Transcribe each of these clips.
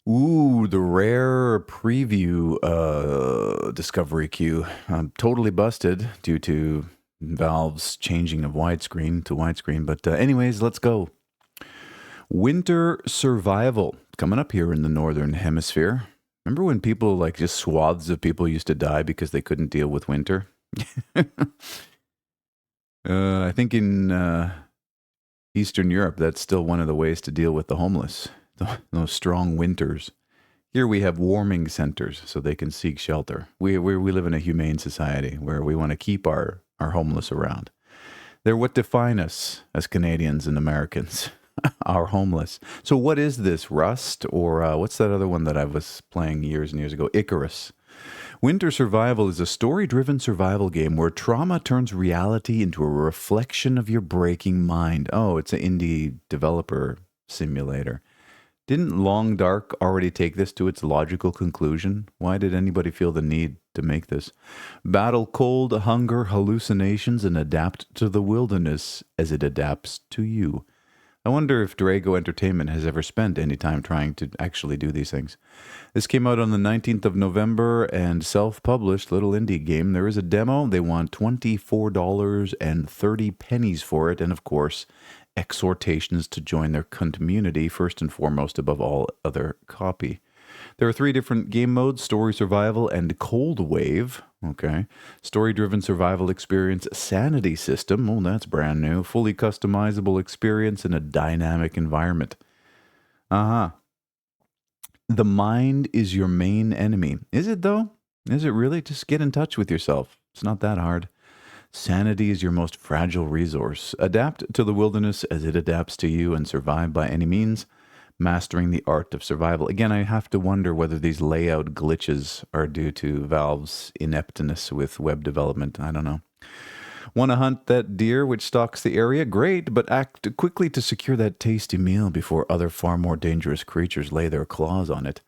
Ooh, the rare preview discovery queue. I'm totally busted due to Valve's changing of widescreen to widescreen. But anyways, let's go. Winter survival coming up here in the northern hemisphere. Remember when people, like, just swaths of people used to die because they couldn't deal with winter? I think in Eastern Europe, that's still one of the ways to deal with the homeless. Those strong winters. Here we have warming centers so they can seek shelter. We live in a humane society where we want to keep our homeless around. They're what define us as Canadians and Americans, our homeless. So what is this, Rust? Or what's that other one that I was playing years and years ago? Icarus. Winter Survival is a story-driven survival game where trauma turns reality into a reflection of your breaking mind. Oh, it's an indie developer simulator. Didn't Long Dark already take this to its logical conclusion? Why did anybody feel the need to make this? Battle cold, hunger, hallucinations, and adapt to the wilderness as it adapts to you. I wonder if Drago Entertainment has ever spent any time trying to actually do these things. This came out on the 19th of November and self-published little indie game. There is a demo. They want $24.30 for it. And of course, exhortations to join their community, first and foremost, above all other copy. There are 3 different game modes: Story Survival and Cold Wave. Okay. Story-driven survival experience, Sanity System. Oh, that's brand new. Fully customizable experience in a dynamic environment. Uh-huh. The mind is your main enemy. Is it, though? Is it really? Just get in touch with yourself. It's not that hard. Sanity is your most fragile resource. Adapt to the wilderness as it adapts to you and survive by any means. Mastering the art of survival. Again, I have to wonder whether these layout glitches are due to Valve's ineptness with web development. I don't know. Want to hunt that deer which stalks the area? Great, but act quickly to secure that tasty meal before other far more dangerous creatures lay their claws on it.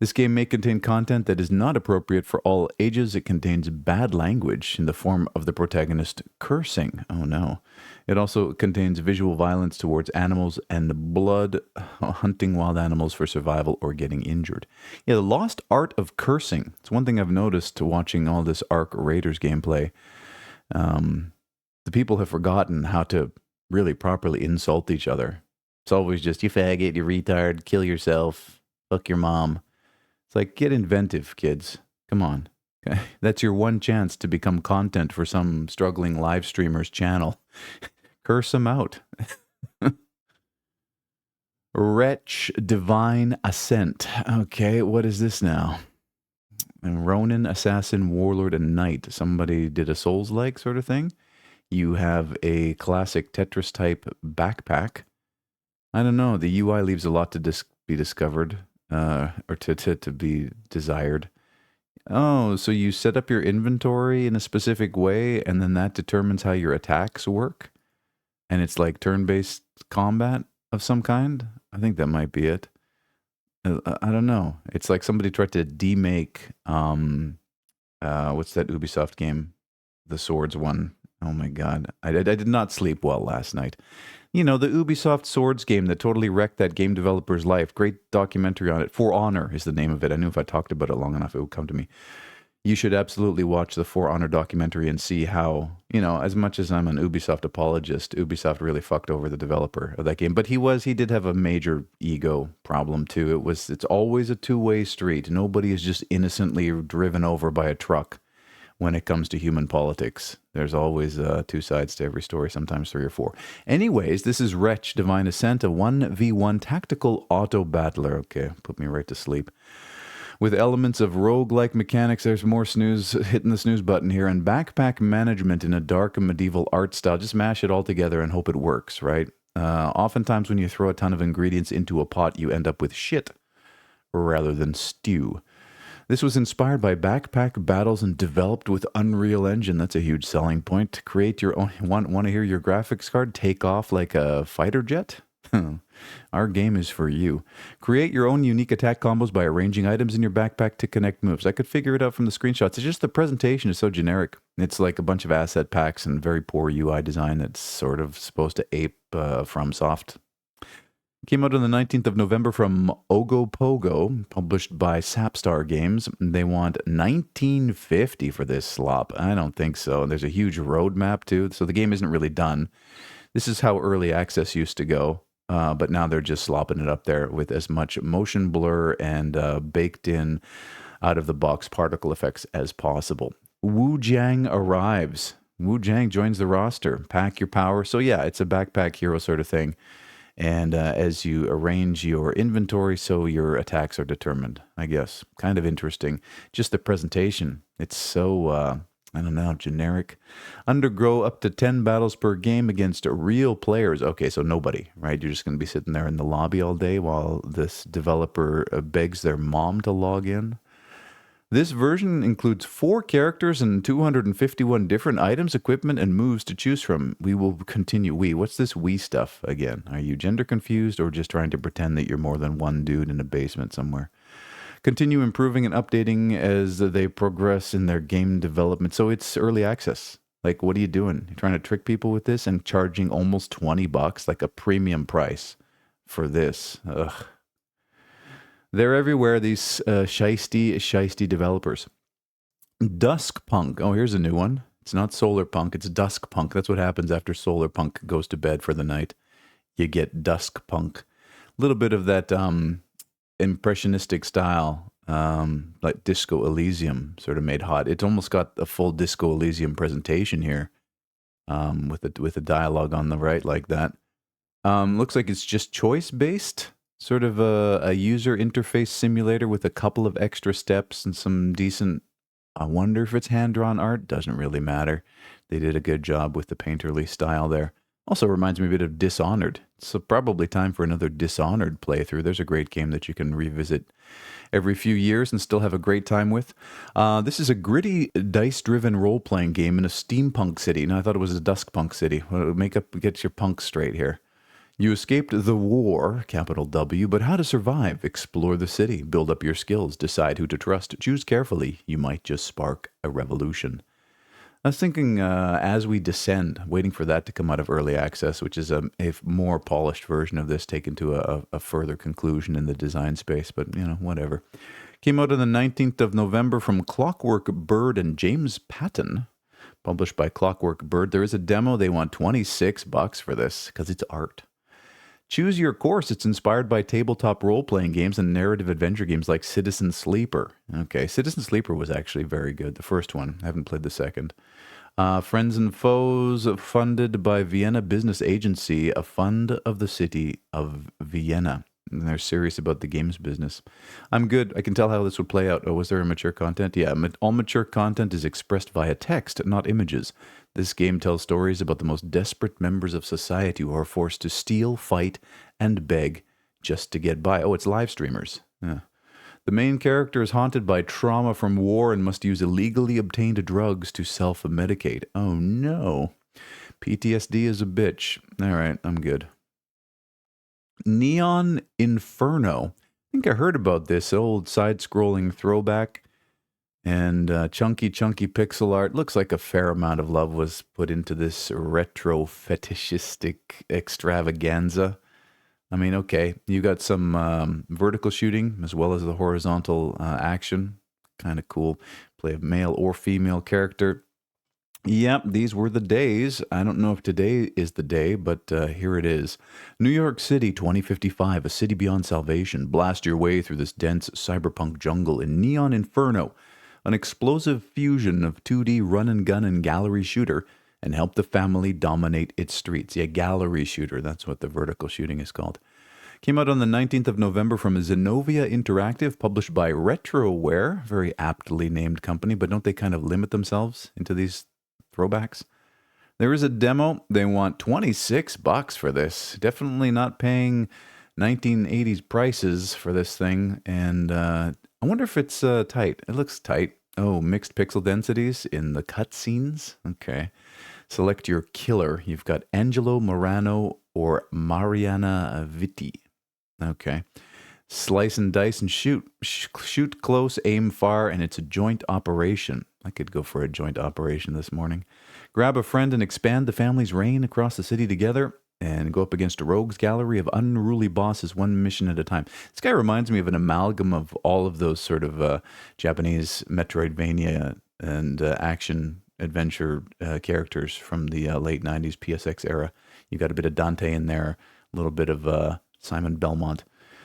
This game may contain content that is not appropriate for all ages. It contains bad language in the form of the protagonist cursing. Oh no. It also contains visual violence towards animals and blood, hunting wild animals for survival or getting injured. Yeah, the lost art of cursing. It's one thing I've noticed watching all this Ark Raiders gameplay. The people have forgotten how to really properly insult each other. It's always just, you faggot, you retard, kill yourself, fuck your mom. It's like, get inventive, kids. Come on. Okay? That's your one chance to become content for some struggling live streamer's channel. Curse them out. Wretch Divine Ascent. Okay, what is this now? And Ronin, Assassin, Warlord, and Knight. Somebody did a Souls-like sort of thing. You have a classic Tetris-type backpack. I don't know. The UI leaves a lot to be discovered. Or to be desired. Oh, so you set up your inventory in a specific way, and then that determines how your attacks work? And it's like turn-based combat of some kind? I think that might be it. I don't know. It's like somebody tried to demake, what's that Ubisoft game? The Swords one. Oh my god. I did not sleep well last night. You know, the Ubisoft Swords game that totally wrecked that game developer's life. Great documentary on it. For Honor is the name of it. I knew if I talked about it long enough, it would come to me. You should absolutely watch the For Honor documentary and see how, you know, as much as I'm an Ubisoft apologist, Ubisoft really fucked over the developer of that game. But he did have a major ego problem too. It's always a two-way street. Nobody is just innocently driven over by a truck. When it comes to human politics, there's always 2 sides to every story, sometimes 3 or 4. Anyways, this is Wretch Divine Ascent, a 1v1 tactical auto battler. Okay, put me right to sleep. With elements of rogue-like mechanics, there's more snooze, hitting the snooze button here, and backpack management in a dark and medieval art style. Just mash it all together and hope it works, right? Oftentimes when you throw a ton of ingredients into a pot, you end up with shit rather than stew. This was inspired by backpack battles and developed with Unreal Engine. That's a huge selling point. Create your own. Want to hear your graphics card take off like a fighter jet? Our game is for you. Create your own unique attack combos by arranging items in your backpack to connect moves. I could figure it out from the screenshots. It's just the presentation is so generic. It's like a bunch of asset packs and very poor UI design that's sort of supposed to ape FromSoft. Came out on the 19th of November from Ogopogo, published by Sapstar Games. They want $19.50 for this slop. I don't think so. And there's a huge roadmap, too, so the game isn't really done. This is how early access used to go, but now they're just slopping it up there with as much motion blur and baked in out-of-the-box particle effects as possible. Wu Jiang arrives. Wu Jiang joins the roster. Pack your power. So yeah, it's a backpack hero sort of thing. And as you arrange your inventory, so your attacks are determined, I guess. Kind of interesting. Just the presentation. It's so, I don't know, generic. Undergo up to 10 battles per game against real players. Okay, so nobody, right? You're just going to be sitting there in the lobby all day while this developer begs their mom to log in. This version includes 4 characters and 251 different items, equipment, and moves to choose from. We will continue. What's this we stuff again? Are you gender confused or just trying to pretend that you're more than one dude in a basement somewhere? Continue improving and updating as they progress in their game development. So it's early access. Like, what are you doing? You're trying to trick people with this and charging almost $20, like a premium price for this. Ugh. They're everywhere, these shisty developers. Dusk Punk. Oh, here's a new one. It's not Solar Punk, it's Dusk Punk. That's what happens after Solar Punk goes to bed for the night. You get Dusk Punk. A little bit of that impressionistic style, like Disco Elysium sort of made hot. It's almost got a full Disco Elysium presentation here, with the dialogue on the right like that. Looks like it's just choice-based. Sort of a user interface simulator with a couple of extra steps and some decent... I wonder if it's hand-drawn art. Doesn't really matter. They did a good job with the painterly style there. Also reminds me a bit of Dishonored. So probably time for another Dishonored playthrough. There's a great game that you can revisit every few years and still have a great time with. This is a gritty, dice-driven role-playing game in a steampunk city. Now, I thought it was a duskpunk city. Well, get your punk straight here. You escaped the war, capital W, but how to survive? Explore the city, build up your skills, decide who to trust, choose carefully. You might just spark a revolution. I was thinking As We Descend, waiting for that to come out of early access, which is a more polished version of this, taken to a further conclusion in the design space, but, whatever. Came out on the 19th of November from Clockwork Bird and James Patton, published by Clockwork Bird. There is a demo. They want $26 for this because it's art. Choose your course. It's inspired by tabletop role-playing games and narrative adventure games like Citizen Sleeper. Okay, Citizen Sleeper was actually very good, the first one. I haven't played the second. Friends and Foes, funded by Vienna Business Agency, a fund of the city of Vienna. And they're serious about the games business. I'm good. I can tell how this would play out. Oh, was there a mature content? Yeah, all mature content is expressed via text, not images. This game tells stories about the most desperate members of society who are forced to steal, fight, and beg just to get by. Oh, it's live streamers. Yeah. The main character is haunted by trauma from war and must use illegally obtained drugs to self-medicate. Oh, no. PTSD is a bitch. All right, I'm good. Neon Inferno. I think I heard about this old side-scrolling throwback. And chunky pixel art. Looks like a fair amount of love was put into this retro fetishistic extravaganza. I mean, okay, you got some vertical shooting as well as the horizontal action. Kind of cool. Play a male or female character. Yep, these were the days. I don't know if today is the day, but here it is. New York City 2055, a city beyond salvation. Blast your way through this dense cyberpunk jungle in Neon Inferno. An explosive fusion of 2D run-and-gun and gallery shooter, and help the family dominate its streets. Yeah, gallery shooter, that's what the vertical shooting is called. Came out on the 19th of November from Zenobia Interactive, published by Retroware, very aptly named company, but don't they kind of limit themselves into these throwbacks? There is a demo. They want $26 for this. Definitely not paying 1980s prices for this thing, and I wonder if it's tight. It looks tight. Oh, mixed pixel densities in the cutscenes. Okay. Select your killer. You've got Angelo Morano or Mariana Vitti. Okay. Slice and dice and shoot. Shoot close, aim far, and it's a joint operation. I could go for a joint operation this morning. Grab a friend and expand the family's reign across the city together. and go up against a rogues gallery of unruly bosses, one mission at a time. This guy reminds me of an amalgam of all of those sort of Japanese Metroidvania and action adventure characters from the late 90s PSX era. You got a bit of Dante in there, a little bit of Simon Belmont.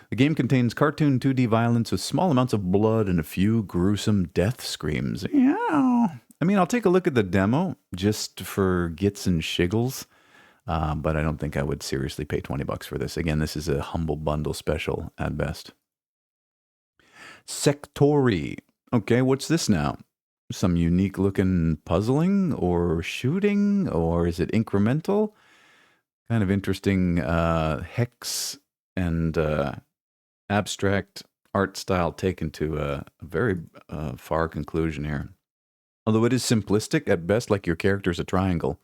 The game contains cartoon 2D violence with small amounts of blood and a few gruesome death screams. Yeah. I mean, I'll take a look at the demo just for gits and shiggles, but I don't think I would seriously pay $20 for this. Again, this is a humble bundle special at best. Sectori. Okay, what's this now? Some unique looking puzzling or shooting, or is it incremental? Kind of interesting hex and abstract art style taken to a very far conclusion here. Although it is simplistic at best, like your character's a triangle,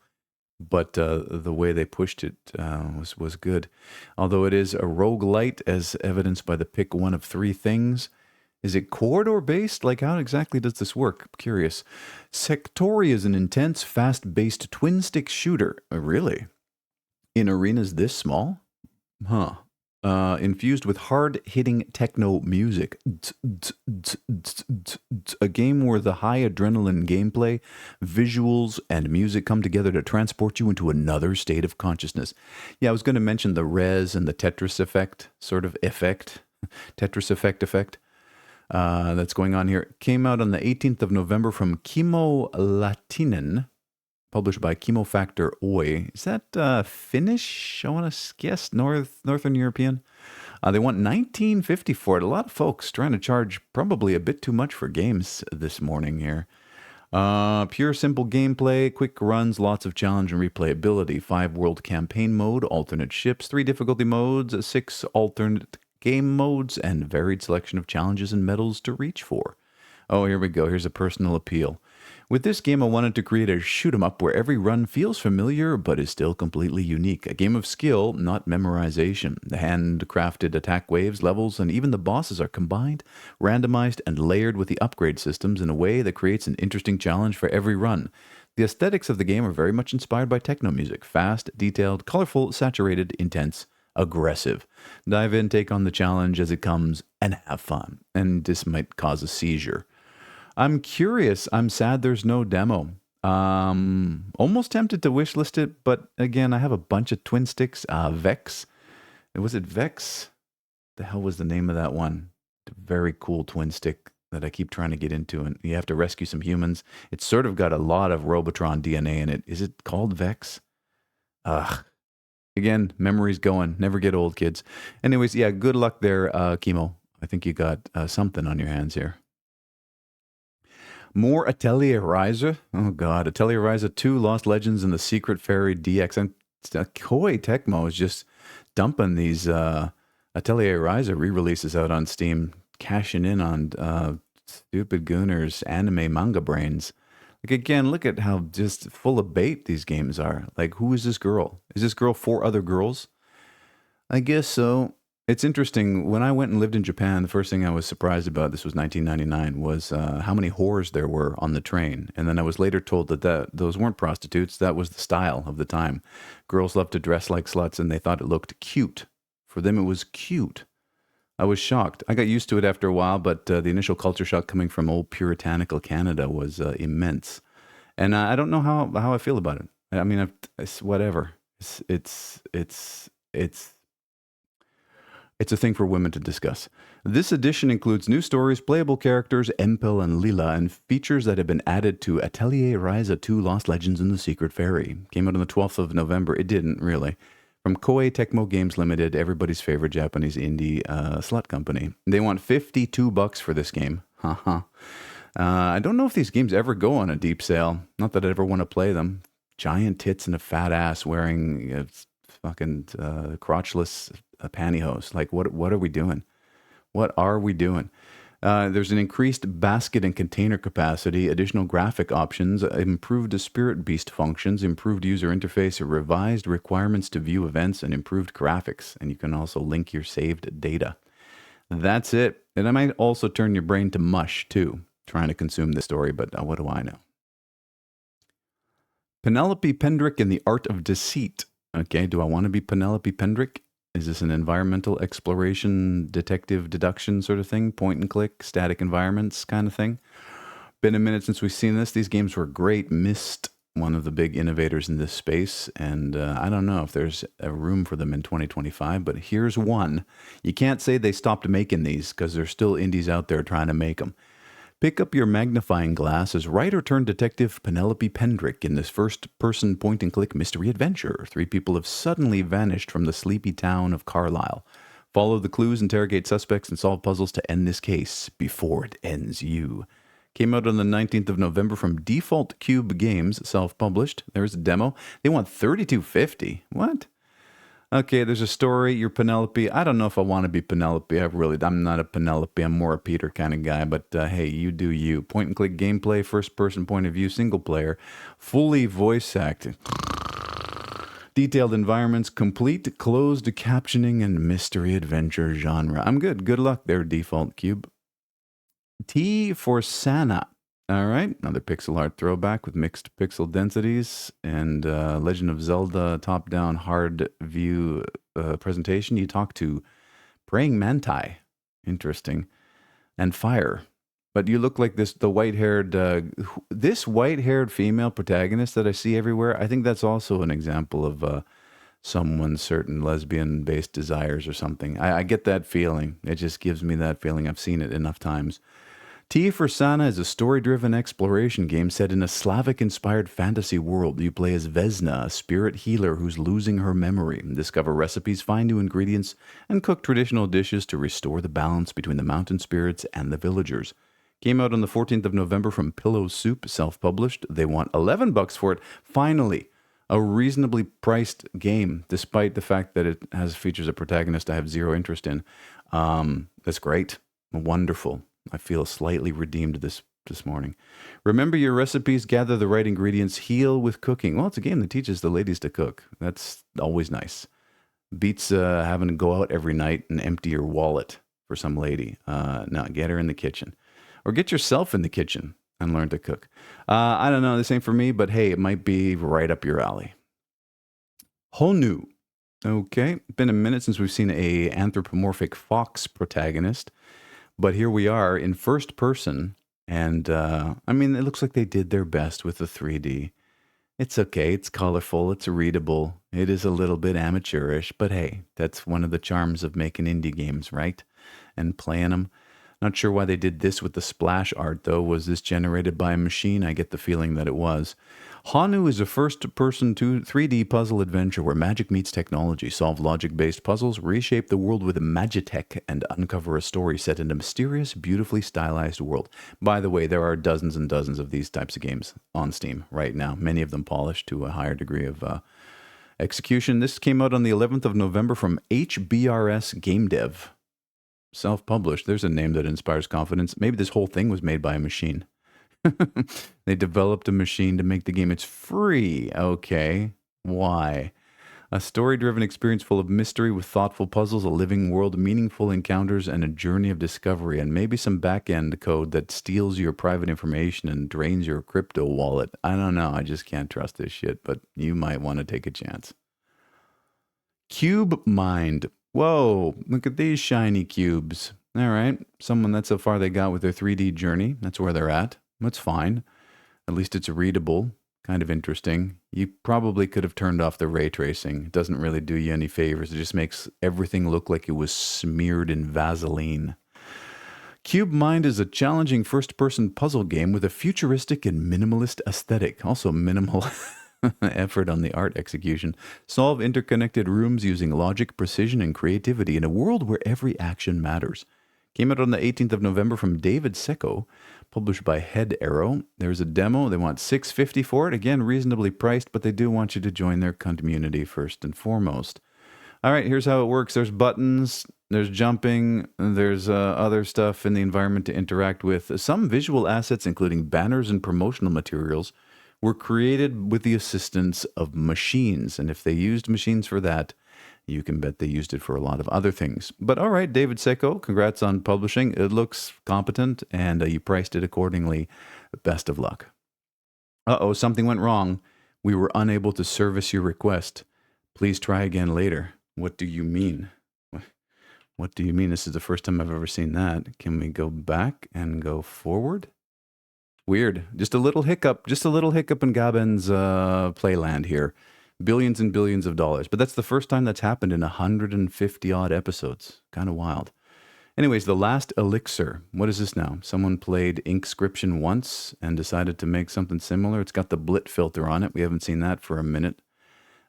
but the way they pushed it was good. Although it is a roguelite, as evidenced by the pick one of three things. Is it corridor based? Like, how exactly does this work? I'm curious. Sectori is an intense, fast-based twin-stick shooter. Really? In arenas this small? Huh. Infused with hard-hitting techno music. A game where the high adrenaline gameplay, visuals, and music come together to transport you into another state of consciousness. Yeah, I was going to mention the Res and the Tetris effect, sort of effect. Tetris effect. That's going on here. Came out on the 18th of November from Kimo Latinen, published by Kimo Factor Oy. Is that Finnish? I want to guess Northern European. They want $19.50 for it. A lot of folks trying to charge probably a bit too much for games this morning here. Pure simple gameplay, quick runs, lots of challenge and replayability. 5 world campaign mode, alternate ships, 3 difficulty modes, 6 alternate game modes, and varied selection of challenges and medals to reach for. Oh, here we go. Here's a personal appeal. With this game, I wanted to create a shoot-'em-up where every run feels familiar but is still completely unique. A game of skill, not memorization. The handcrafted attack waves, levels, and even the bosses are combined, randomized, and layered with the upgrade systems in a way that creates an interesting challenge for every run. The aesthetics of the game are very much inspired by techno music. Fast, detailed, colorful, saturated, intense, aggressive. Dive in, take on the challenge as it comes, and have fun. And this might cause a seizure. I'm curious. I'm sad there's no demo. Almost tempted to wishlist it, but again, I have a bunch of twin sticks. Vex. Was it Vex? The hell was the name of that one? Very cool twin stick that I keep trying to get into, and you have to rescue some humans. It's sort of got a lot of Robotron DNA in it. Is it called Vex? Again, memories going. Never get old, kids. Anyways, yeah, good luck there, Kimo. I think you got something on your hands here. More Atelier Ryza. Oh, God. Atelier Ryza 2, Lost Legends, and the Secret Fairy DX. And Koei Tecmo is just dumping these Atelier Ryza re-releases out on Steam, cashing in on stupid gooners, anime manga brains. Like, again, look at how just full of bait these games are. Like, who is this girl? Is this girl 4 other girls? I guess so. It's interesting. When I went and lived in Japan, the first thing I was surprised about, this was 1999, was how many whores there were on the train. And then I was later told that those weren't prostitutes. That was the style of the time. Girls loved to dress like sluts, and they thought it looked cute. For them, it was cute. I was shocked. I got used to it after a while, but the initial culture shock coming from old puritanical Canada was immense. And I don't know how I feel about it. I mean, it's whatever. It's a thing for women to discuss. This edition includes new stories, playable characters, Empel and Lila, and features that have been added to Atelier Ryza 2 Lost Legends and the Secret Fairy. Came out on the 12th of November. It didn't, really. From Koei Tecmo Games Limited, everybody's favorite Japanese indie slut company. They want $52 for this game. I don't know if these games ever go on a deep sale. Not that I'd ever want to play them. Giant tits and a fat ass wearing fucking crotchless pantyhose. Like, what are we doing? What are we doing? There's an increased basket and container capacity, additional graphic options, improved Spirit Beast functions, improved user interface, revised requirements to view events, and improved graphics. And you can also link your saved data. That's it. And I might also turn your brain to mush, too, trying to consume this story, but what do I know? Penelope Pendrick and the Art of Deceit. Okay, do I want to be Penelope Pendrick? Is this an environmental exploration, detective deduction sort of thing? Point and click, static environments kind of thing? Been a minute since we've seen this. These games were great. Myst, one of the big innovators in this space, and I don't know if there's a room for them in 2025, but here's one. You can't say they stopped making these because there's still indies out there trying to make them. Pick up your magnifying glass as writer-turned-detective Penelope Pendrick in this first-person point-and-click mystery adventure. 3 people have suddenly vanished from the sleepy town of Carlisle. Follow the clues, interrogate suspects, and solve puzzles to end this case before it ends you. Came out on the 19th of November from Default Cube Games, self-published. There's a demo. They want $32.50. What? Okay, there's a story. You're Penelope. I don't know if I want to be Penelope. I'm not a Penelope. I'm more a Peter kind of guy. But hey, you do you. Point and click gameplay, first person point of view, single player, fully voice acted. Detailed environments, complete closed captioning, and mystery adventure genre. I'm good. Good luck there, Default Cube. T for Sana. All right, another pixel art throwback with mixed pixel densities and Legend of Zelda top-down hard view presentation. You talk to praying manti, interesting, and fire. But you look like the white-haired, this white-haired female protagonist that I see everywhere. I think that's also an example of someone's certain lesbian-based desires or something. I get that feeling. It just gives me that feeling. I've seen it enough times. T for Sana is a story-driven exploration game set in a Slavic-inspired fantasy world. You play as Vesna, a spirit healer who's losing her memory. Discover recipes, find new ingredients, and cook traditional dishes to restore the balance between the mountain spirits and the villagers. Came out on the 14th of November from Pillow Soup, self-published. They want $11 for it. Finally, a reasonably priced game, despite the fact that it features a protagonist I have zero interest in. That's great. Wonderful. I feel slightly redeemed this morning. Remember your recipes, gather the right ingredients, heal with cooking. Well, it's a game that teaches the ladies to cook. That's always nice. Beats having to go out every night and empty your wallet for some lady. No, get her in the kitchen. Or get yourself in the kitchen and learn to cook. I don't know, this ain't for me, but hey, it might be right up your alley. Honu. Okay, been a minute since we've seen a anthropomorphic fox protagonist. But here we are in first person, and I mean, it looks like they did their best with the 3D. It's okay, it's colorful, it's readable, it is a little bit amateurish, but hey, that's one of the charms of making indie games, right? And playing them. Not sure why they did this with the splash art, though. Was this generated by a machine? I get the feeling that it was. Honu is a first-person 3D puzzle adventure where magic meets technology. Solve logic-based puzzles, reshape the world with magitech, and uncover a story set in a mysterious, beautifully stylized world. By the way, there are dozens and dozens of these types of games on Steam right now, many of them polished to a higher degree of execution. This came out on the 11th of November from HBRS Game Dev. Self-published. There's a name that inspires confidence. Maybe this whole thing was made by a machine. They developed a machine to make the game. It's free. Okay. Why? A story-driven experience full of mystery with thoughtful puzzles, a living world, meaningful encounters, and a journey of discovery, and maybe some back-end code that steals your private information and drains your crypto wallet. I don't know. I just can't trust this shit, but you might want to take a chance. Cube Mind. Whoa, look at these shiny cubes. All right, that's how far they got with their 3D journey. That's where they're at. That's fine. At least it's readable, kind of interesting. You probably could have turned off the ray tracing. It doesn't really do you any favors. It just makes everything look like it was smeared in Vaseline. Cube Mind is a challenging first-person puzzle game with a futuristic and minimalist aesthetic. Also minimal effort on the art execution. Solve interconnected rooms using logic, precision, and creativity in a world where every action matters. Came out on the 18th of November from David Secco, published by Head Arrow. There's a demo. They want $6.50 for it. Again, reasonably priced, but they do want you to join their community first and foremost. All right, here's how it works. There's buttons, there's jumping, there's other stuff in the environment to interact with. Some visual assets, including banners and promotional materials, were created with the assistance of machines. And if they used machines for that, you can bet they used it for a lot of other things. But all right, David Secco, congrats on publishing. It looks competent, and you priced it accordingly. Best of luck. Uh-oh, something went wrong. We were unable to service your request. Please try again later. What do you mean? What do you mean? This is the first time I've ever seen that. Can we go back and go forward? Weird. Just a little hiccup. Just a little hiccup in Gaben's playland here. Billions and billions of dollars. But that's the first time that's happened in 150 odd episodes. Kind of wild. Anyways, The Last Elixir. What is this now? Someone played Inkscription once and decided to make something similar. It's got the blit filter on it. We haven't seen that for a minute.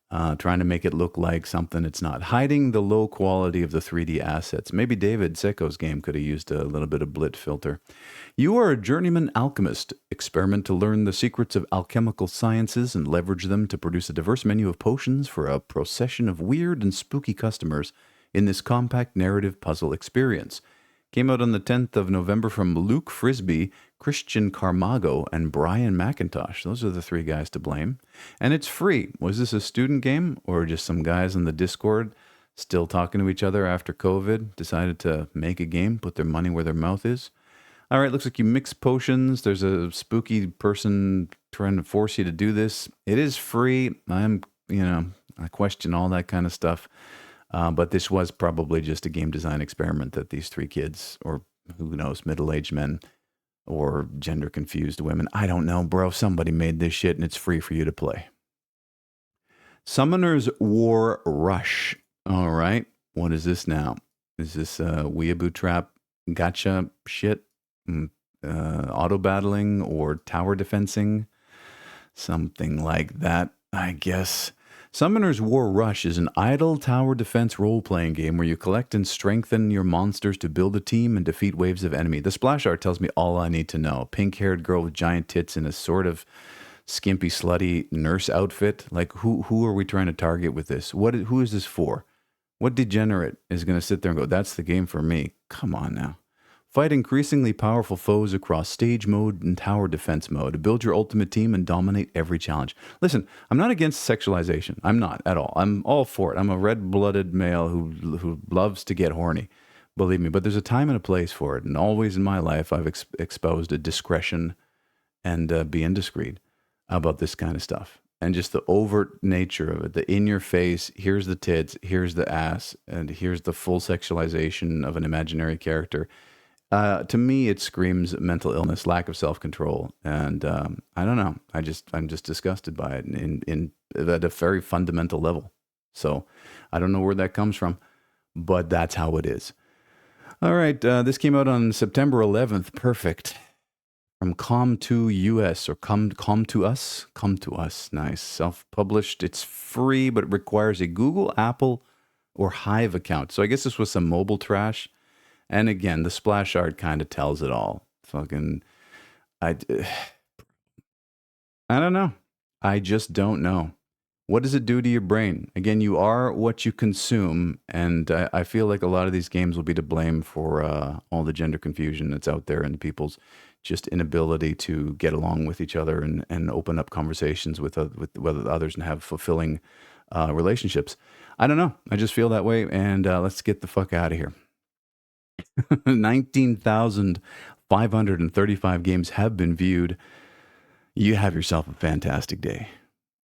Trying to make it look like something it's not. Hiding the low quality of the 3D assets. Maybe David Secco's game could have used a little bit of blit filter. You are a journeyman alchemist. Experiment to learn the secrets of alchemical sciences and leverage them to produce a diverse menu of potions for a procession of weird and spooky customers in this compact narrative puzzle experience. Came out on the 10th of November from Luke Frisbee, Christian Carmago, and Brian McIntosh. Those are the three guys to blame. And it's free. Was this a student game or just some guys on the Discord still talking to each other after COVID decided to make a game, put their money where their mouth is? All right, looks like you mix potions. There's a spooky person trying to force you to do this. It is free. I question all that kind of stuff. But this was probably just a game design experiment that these three kids, or who knows, middle-aged men or gender-confused women, I don't know, bro. Somebody made this shit and it's free for you to play. Summoner's War Rush. All right. What is this now? Is this weeaboo trap gotcha shit? Auto battling or tower defensing? Something like that, I guess. Summoner's War Rush is an idle tower defense role-playing game where you collect and strengthen your monsters to build a team and defeat waves of enemy. The splash art tells me all I need to know. Pink-haired girl with giant tits in a sort of skimpy, slutty nurse outfit. Like, who are we trying to target with this? Who is this for? What degenerate is going to sit there and go, that's the game for me? Come on now. Fight increasingly powerful foes across stage mode and tower defense mode. Build your ultimate team and dominate every challenge. Listen, I'm not against sexualization. I'm not at all. I'm all for it. I'm a red-blooded male who loves to get horny. Believe me. But there's a time and a place for it. And always in my life, I've exposed a discretion and be indiscreet about this kind of stuff. And just the overt nature of it, the in-your-face, here's the tits, here's the ass, and here's the full sexualization of an imaginary character. To me, it screams mental illness, lack of self-control, and I don't know. I'm just disgusted by it in at a very fundamental level. So I don't know where that comes from, but that's how it is. All right, this came out on September 11th. Perfect. From Com2 US or Come to Us. Nice. Self-published. It's free, but it requires a Google, Apple, or Hive account. So I guess this was some mobile trash. And again, the splash art kind of tells it all. I don't know. I just don't know. What does it do to your brain? Again, you are what you consume, and I feel like a lot of these games will be to blame for all the gender confusion that's out there and people's just inability to get along with each other and open up conversations with others and have fulfilling relationships. I don't know. I just feel that way, and let's get the fuck out of here. 19,535 games have been viewed. You have yourself a fantastic day.